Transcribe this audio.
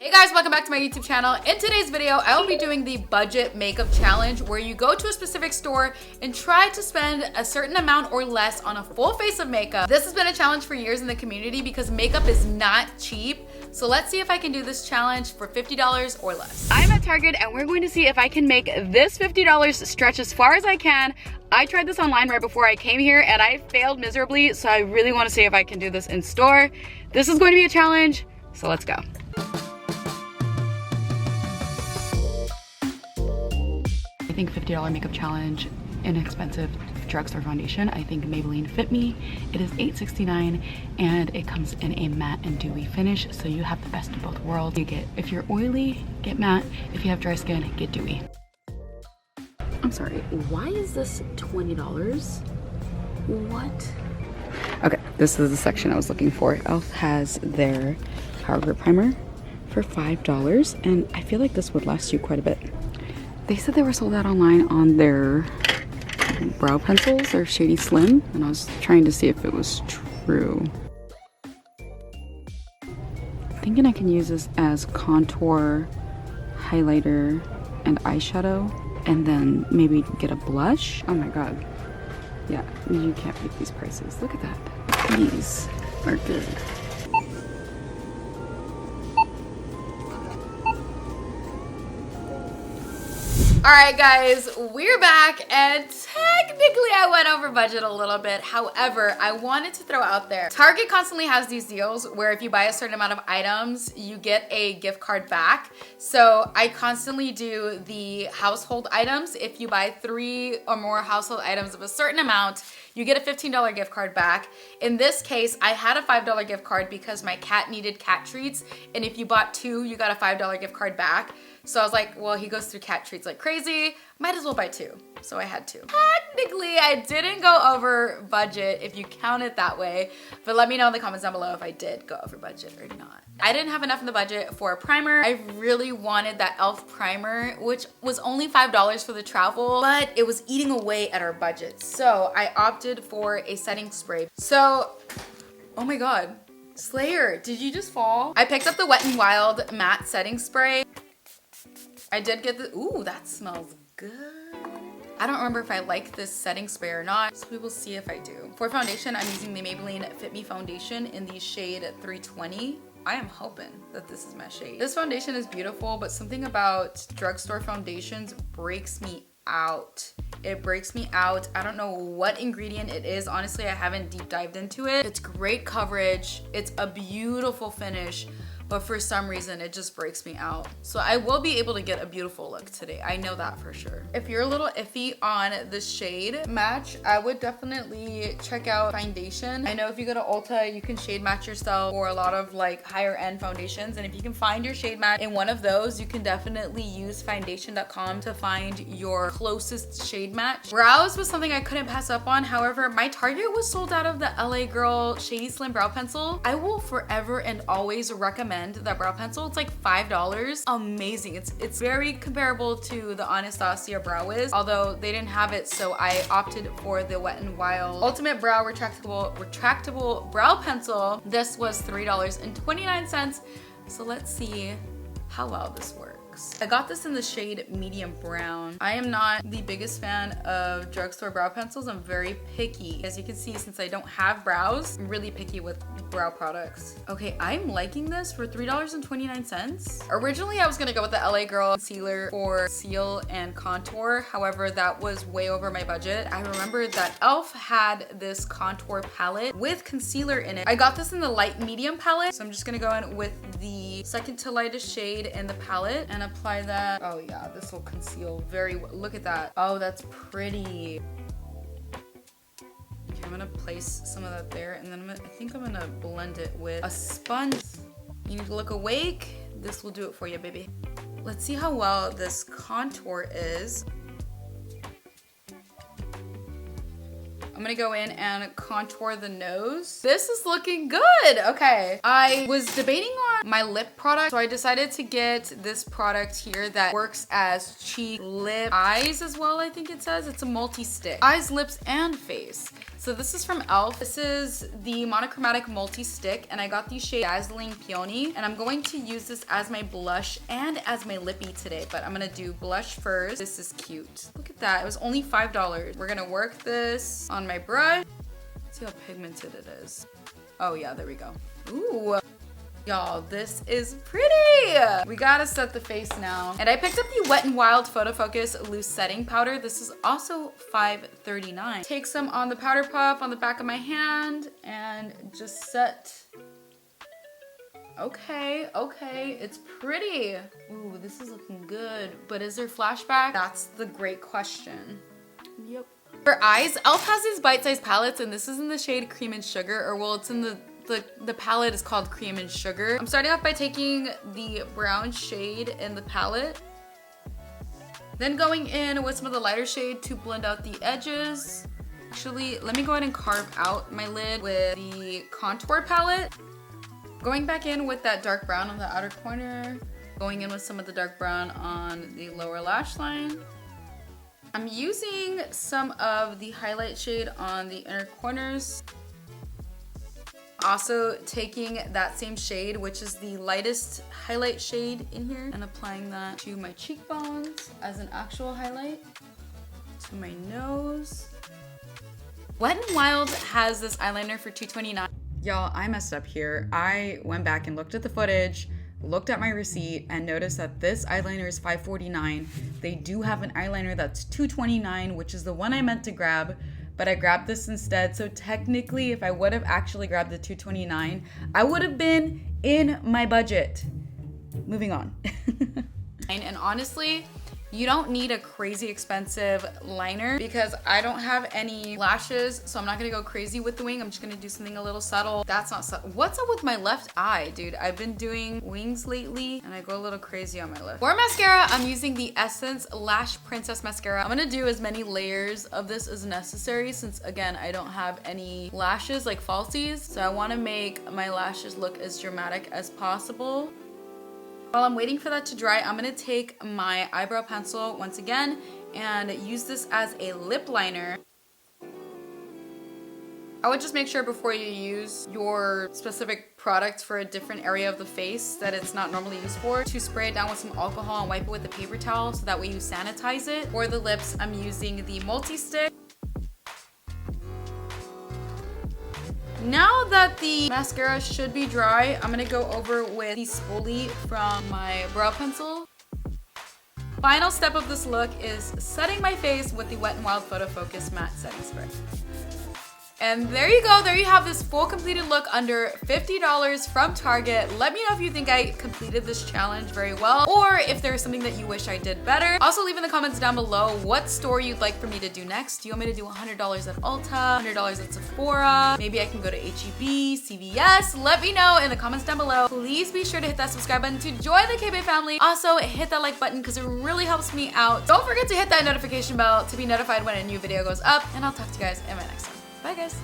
Hey guys, welcome back to my YouTube channel. In today's video, I will be doing the budget makeup challenge where you go to a specific store and try to spend a certain amount or less on a full face of makeup. This has been a challenge for years in the community because makeup is not cheap. So let's see if I can do this challenge for $50 or less. I'm at Target and we're going to see if I can make this $50 stretch as far as I can. I tried this online right before I came here and I failed miserably, so I really want to see if I can do this in store. This is going to be a challenge, so let's go. I think $50 makeup challenge, inexpensive drugstore foundation. I think Maybelline Fit Me. It is $8.69 and it comes in a matte and dewy finish, so you have the best of both worlds. You get, if you're oily, get matte. If you have dry skin, get dewy. I'm sorry, why is this $20? What? Okay, this is the section I was looking for. e.l.f. has their Power Grip Primer for $5 and I feel like this would last you quite a bit. They said they were sold out online on their brow pencils, their Shady Slim, and I was trying to see if it was true. Thinking I can use this as contour, highlighter, and eyeshadow, and then maybe get a blush. Oh my god. Yeah, you can't beat these prices. Look at that. These are good. Alright guys, we're back and technically I went over budget a little bit. However, I wanted to throw out there, Target constantly has these deals where if you buy a certain amount of items, you get a gift card back. So I constantly do the household items. If you buy 3 or more household items of a certain amount, you get a $15 gift card back. In this case, I had a $5 gift card because my cat needed cat treats. And if you bought 2, you got a $5 gift card back. So I was like, well, he goes through cat treats like crazy. Might as well buy 2. So I had 2. Technically, I didn't go over budget if you count it that way. But let me know in the comments down below if I did go over budget or not. I didn't have enough in the budget for a primer. I really wanted that e.l.f. primer, which was only $5 for the travel, but it was eating away at our budget. So I opted for a setting spray. So, oh my god. Slayer, did you just fall? I picked up the Wet n Wild matte setting spray. I did get the, ooh, that smells good. I don't remember if I like this setting spray or not, so we will see if I do. For foundation, I'm using the Maybelline Fit Me foundation in the shade 320. I am hoping that this is my shade. This foundation is beautiful, but something about drugstore foundations breaks me out. It breaks me out. I don't know what ingredient it is. Honestly, I haven't deep dived into it. It's great coverage. It's a beautiful finish. But for some reason, it just breaks me out. So I will be able to get a beautiful look today. I know that for sure. If you're a little iffy on the shade match, I would definitely check out foundation. I know if you go to Ulta, you can shade match yourself or a lot of like higher end foundations. And if you can find your shade match in one of those, you can definitely use foundation.com to find your closest shade match. Brows was something I couldn't pass up on. However, my Target was sold out of the LA Girl Shady Slim Brow Pencil. I will forever and always recommend that brow pencil. It's like $5. Amazing. It's very comparable to the Anastasia Brow Wiz, although they didn't have it, so I opted for the Wet n Wild Ultimate Brow Retractable Brow Pencil. This was $3.29. So let's see how well this works. I got this in the shade medium brown. I am not the biggest fan of drugstore brow pencils. I'm very picky. As you can see, since I don't have brows, I'm really picky with brow products. Okay, I'm liking this for $3.29. Originally, I was gonna go with the LA Girl concealer for seal and contour. However, that was way over my budget. I remember that e.l.f. had this contour palette with concealer in it. I got this in the light medium palette, so I'm just gonna go in with the second to lightest shade in the palette and apply that. Oh yeah, this will conceal very well. Look at that. Oh, that's pretty. Okay, I'm gonna place some of that there, and then I think I'm gonna blend it with a sponge. You need to look awake. This will do it for you, baby. Let's see how well this contour is. I'm gonna go in and contour the nose. This is looking good. Okay. I was debating on my lip product, so I decided to get this product here that works as cheek, lip, eyes as well, I think it says. It's a multi-stick. Eyes, lips, and face. So this is from e.l.f. This is the monochromatic multi-stick, and I got the shade Dazzling Peony, and I'm going to use this as my blush and as my lippy today, but I'm gonna do blush first. This is cute. Look at that. It was only $5. We're gonna work this on my brush. See how pigmented it is. Oh yeah, there we go. Ooh. Y'all, this is pretty. We gotta set the face now. And I picked up the Wet n Wild Photo Focus Loose Setting Powder. This is also $5.39. Take some on the powder puff on the back of my hand and just set. Okay, it's pretty. Ooh, this is looking good. But is there flashback? That's the great question. Yep. For eyes, e.l.f. has these bite-sized palettes, and this is in the shade Cream and Sugar, or well, it's in the palette is called Cream and Sugar. I'm starting off by taking the brown shade in the palette, then going in with some of the lighter shade to blend out the edges. Actually, let me go ahead and carve out my lid with the contour palette. Going back in with that dark brown on the outer corner, going in with some of the dark brown on the lower lash line. I'm using some of the highlight shade on the inner corners. Also taking that same shade, which is the lightest highlight shade in here, and applying that to my cheekbones as an actual highlight, to my nose. Wet n Wild has this eyeliner for $2.29. Y'all, I messed up here. I went back and looked at the footage, looked at my receipt, and noticed that this eyeliner is $5.49. They do have an eyeliner that's $2.29, which is the one I meant to grab, but I grabbed this instead. So technically, if I would have actually grabbed the $2.29, I would have been in my budget. Moving on. And honestly, you don't need a crazy expensive liner because I don't have any lashes, so I'm not gonna go crazy with the wing. I'm just gonna do something a little subtle. That's not subtle. What's up with my left eye, dude? I've been doing wings lately and I go a little crazy on my left. For mascara, I'm using the Essence Lash Princess Mascara. I'm gonna do as many layers of this as necessary since, again, I don't have any lashes like falsies, so I wanna make my lashes look as dramatic as possible. While I'm waiting for that to dry, I'm gonna take my eyebrow pencil once again and use this as a lip liner. I would just make sure before you use your specific product for a different area of the face that it's not normally used for, to spray it down with some alcohol and wipe it with a paper towel so that way you sanitize it. For the lips, I'm using the multi-stick. Now that the mascara should be dry, I'm gonna go over with the spoolie from my brow pencil. Final step of this look is setting my face with the Wet n Wild Photo Focus Matte Setting Spray. And there you go, there you have this full completed look under $50 from Target. Let me know if you think I completed this challenge very well, or if there's something that you wish I did better. Also leave in the comments down below what store you'd like for me to do next. Do you want me to do $100 at Ulta, $100 at Sephora? Maybe I can go to H-E-B, CVS. Let me know in the comments down below. Please be sure to hit that subscribe button to join the K-Bae family. Also hit that like button because it really helps me out. Don't forget to hit that notification bell to be notified when a new video goes up, and I'll talk to you guys in my next one. Bye guys.